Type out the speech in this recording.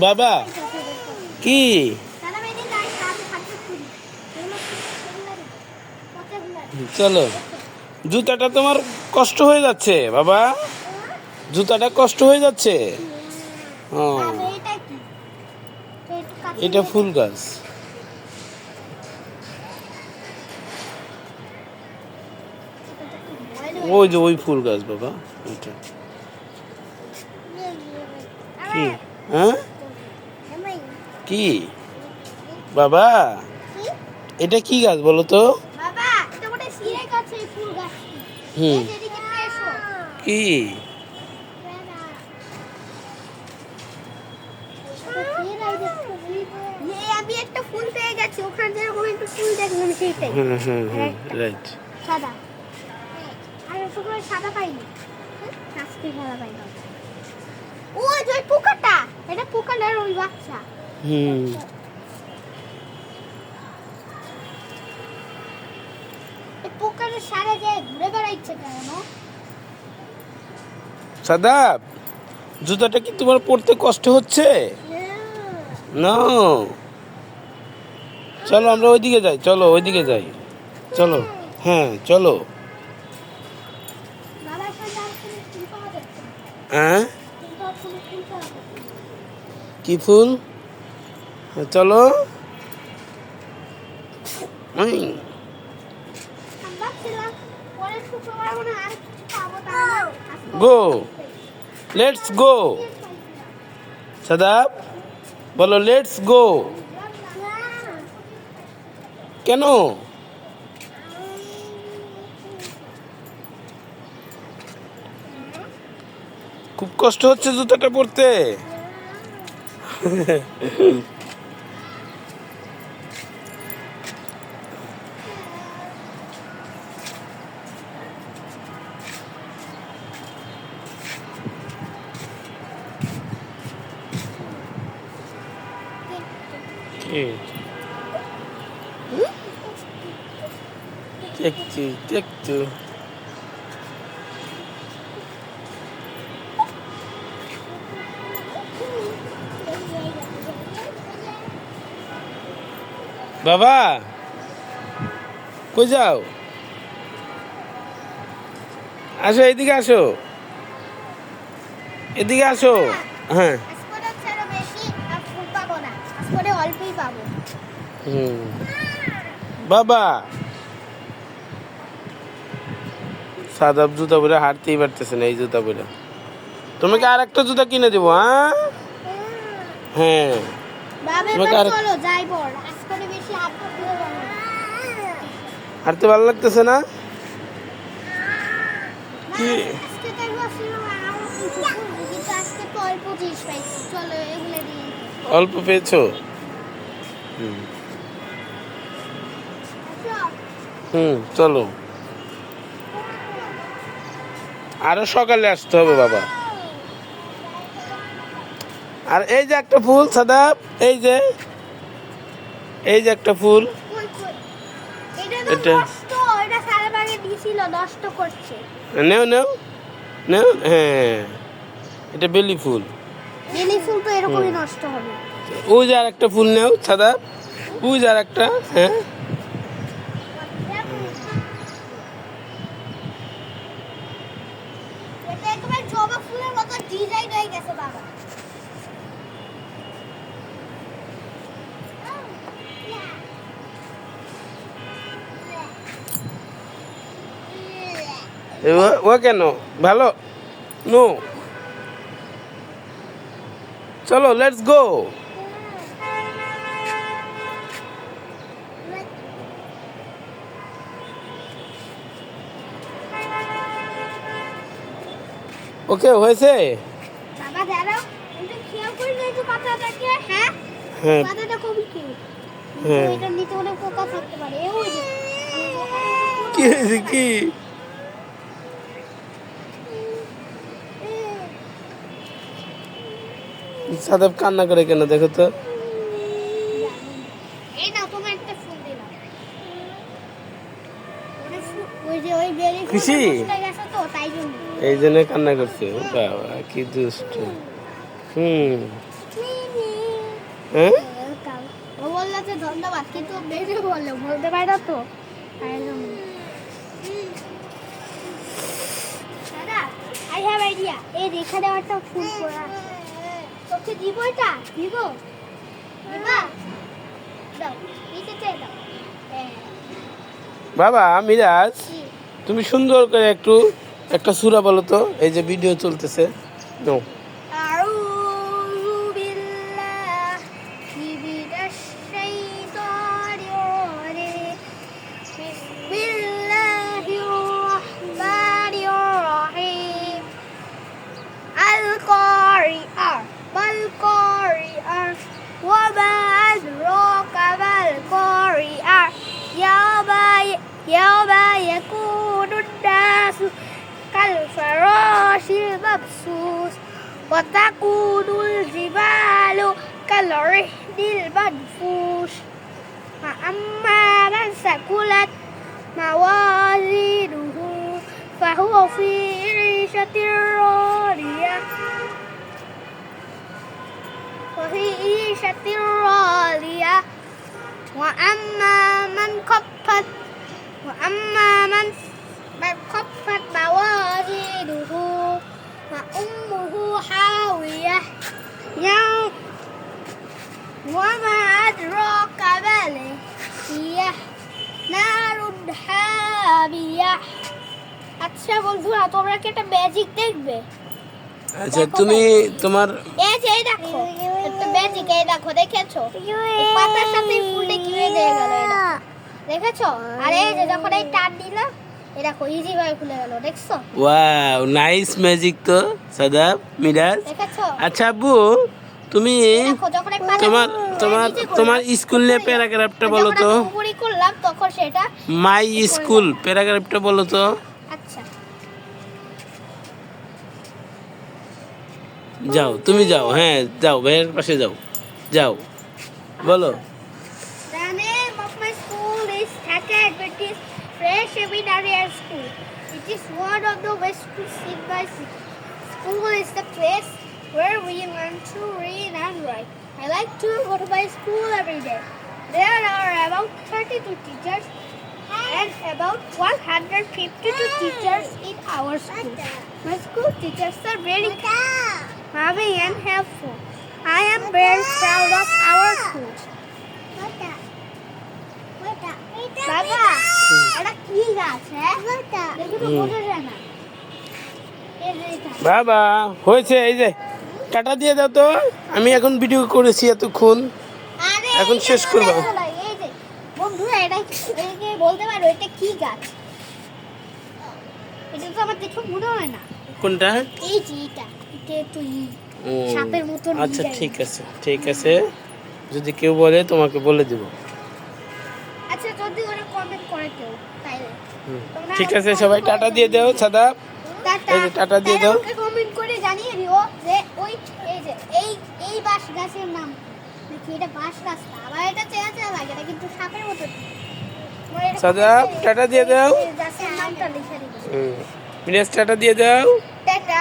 বাবা কি চলো, জুতাটা তোমার কষ্ট হয়ে যাচ্ছে বাবা, জুতাটা কষ্ট হয়ে যাচ্ছে। এটা ফুল গাছ। ওই যে ওই ফুল গাছ বাবা, ওইটা কি? হ্যাঁ কি বাবা, এটা কি গাছ বলো তো? হুম কি আমি একটা ফুল পেয়ে গেছি, ওখানে যেরকম একটা ফুল দেখলাম সেইটাই। রাইট, সাদা। আর ওগুলো সাদা পাইনি, আজকে সাদা পাইনি। ওই যে পোকাটা, এটা পোকাটার ওই বাচ্চা। এই পোকাটা সারা যায় ঘুরে বেড়াচ্ছে কেন? সাদাব, জুতাটা কি তোমার পরতে কষ্ট হচ্ছে? না, চলো আমরা ওইদিকে যাই, চলো ওইদিকে যাই, চলো। হ্যাঁ চলো। হ্যাঁ কি ফুল? চলো গো, লেটস গো। সাদাব বলো লেটস গো। কেন? খুব কষ্ট হচ্ছে জুতাটা পরতে? দেখছি দেখছি বাবা, কই যাও? আসো এদিকে, আসো এদিকে আসো। হ্যাঁ বাবা, সাদাব জুতা পরে হাঁটতেই পারতেছে না, এই জুতা পরে। তোমাকে আর একটা জুতা কিনে দেবো। হ্যাঁ হ্যাঁ, হাঁটতে ভালো লাগতেছে না কি? অল্প পেয়েছো? চলো, আরো সকালে আসতে হবে বাবা। আর এই যে একটা ফুল সাদাব, এই যে একটা ফুল, এটা নেও নেও নেও। হ্যাঁ এটা বেলি ফুল। বেলি ফুল তো এরকমই নষ্ট হবে। ওই যে আর একটা ফুল নেও সাদাব, ওই যে আর একটা। হ্যাঁ এটা একবার জবা ফুলের মতো ডিজাইন হয়ে গেছে বাবা। ও কেন ভালো? নো, চলো লেটস গো। ওকে হয়েছে। বাবা দাঁড়াও, এটা খেয়াল করে দেখো পাতাটাকে। হ্যাঁ হ্যাঁ পাতাটা কবি কি? হ্যাঁ এটা নিতে হলে পোকা থাকতে পারে। ওই যে কি হয়েছে কি? সাদাব কান্না করে কেন দেখো তো? এই না তোমার একটা ফুল দিলাম। ওই যে ওই বেরি ফুল খুশি? নষ্ট হয়ে গেছে তো তাই জন্য। এই জন্য কান্না করছে। ও বাবা কি দুষ্ট। হুম হ্যাঁ ওয়েলকাম। ও বললো যে ধন্যবাদ, কিন্তু বেশি বললো, বলতে পারে না তো। তাই জন্য। দাদা, I have idea. এই যে এখানে একটা ফুল পড়া আছে। তোকে দিব এটা? দিব? দিবা? দাও, নিচে চেয়ে দাও। হ্যাঁ। বাবা মিরাজ, কি? তুমি সুন্দর করে একটু একটা সূরা বলো তো, এই যে ভিডিও চলতেছে। নো أعوذ بالله من الشيطان الرجيم. بسم الله الرحمن الرحيم. القارئة ما القارئة وما أدراك ما القارئة يوم يكون الناس كالفراش المبثوث وتكون الجبال كالعهن المنفوش فأما من ثقلت موازينه فهو في عيشة راضية وأما من خفت موازينه فأمه حاوية وما أدراك ما هي نار حامية. আচ্ছা বন্ধুরা, তোমরা কি একটা ম্যাজিক দেখবে? আচ্ছা তুমি তোমার এই যে এই দেখো, একটা ম্যাজিক, এই দেখো, দেখেছো? এই পাতার সাথে এই ফুলটা কিভাবে দিয়ে গেল, এটা দেখেছো? আর এই যে যখন এই টান দিলাম, এই দেখো ইজি ভাবে খুলে গেল, দেখছো? ওয়াও, নাইস ম্যাজিক তো সাদাব মিরাজ। দেখেছো? আচ্ছা আব্বু, তুমি দেখো যখন এই পাতা তোমার তোমার নিচে করলাম, তোমার স্কুলের প্যারাগ্রাফটা বলো তো। যখন আমি উপরে করলাম তখন সেটা মাই স্কুল প্যারাগ্রাফটা বলো তো। আচ্ছা যাও তুমি যাও, হ্যাঁ যাও, ভাইয়ের পাশে যাও, যাও বলো। The name of my school is Thaka Adventist Fresh Seminary School. It is one of the best schools in my city. School is the place where we learn to read and write. I like to go to my school every day. There are about 32 teachers and about 152 teachers in our school. My school teachers are very loving and helpful. I am very proud of our school. বাবা, এটা কি গাছ? হ্যাঁ, দেখে তো বোঝা যায় না। এই যে এটা। বাবা হয়েছে, এই যে টাটা দিয়ে দাও তো, আমি এখন ভিডিও করেছি এতক্ষণ, আরে এখন এইটা শেষ তো করবো। দেখো না, এই যে বন্ধুরা, এটা কি বলতে পারো এটা কি গাছ? এটা তো আমার দেখে মনে হয় না। কোনটা? এই যে এটা তো ও, সাপের মতন আচ্ছা ডিজাইন। ঠিক আছে ঠিক আছে, যদি কেউ বলে তোমাকে বলে দেব। আচ্ছা যদি ওরা কমেন্ট করে কেউ তাইলে তোমরা ঠিক আছে, সবাই টাটা দিয়ে দাও সাদাব। টাটা। এই যে টাটা দিয়ে দাও। তাহলে আমাকে কমেন্ট করে জানিয়ে দিও যে ওই এই যে এই বাঁশ গাছের নাম নাকি এটা বাঁশ গাছ না, আবার এটা চেনা চেনা লাগে না, কিন্তু সাপের মতো। সাদাব টাটা দিয়ে দাও। গাছের নামটা লিখে দিবো। মিরাজ টাটা দিয়ে দাও। টাটা।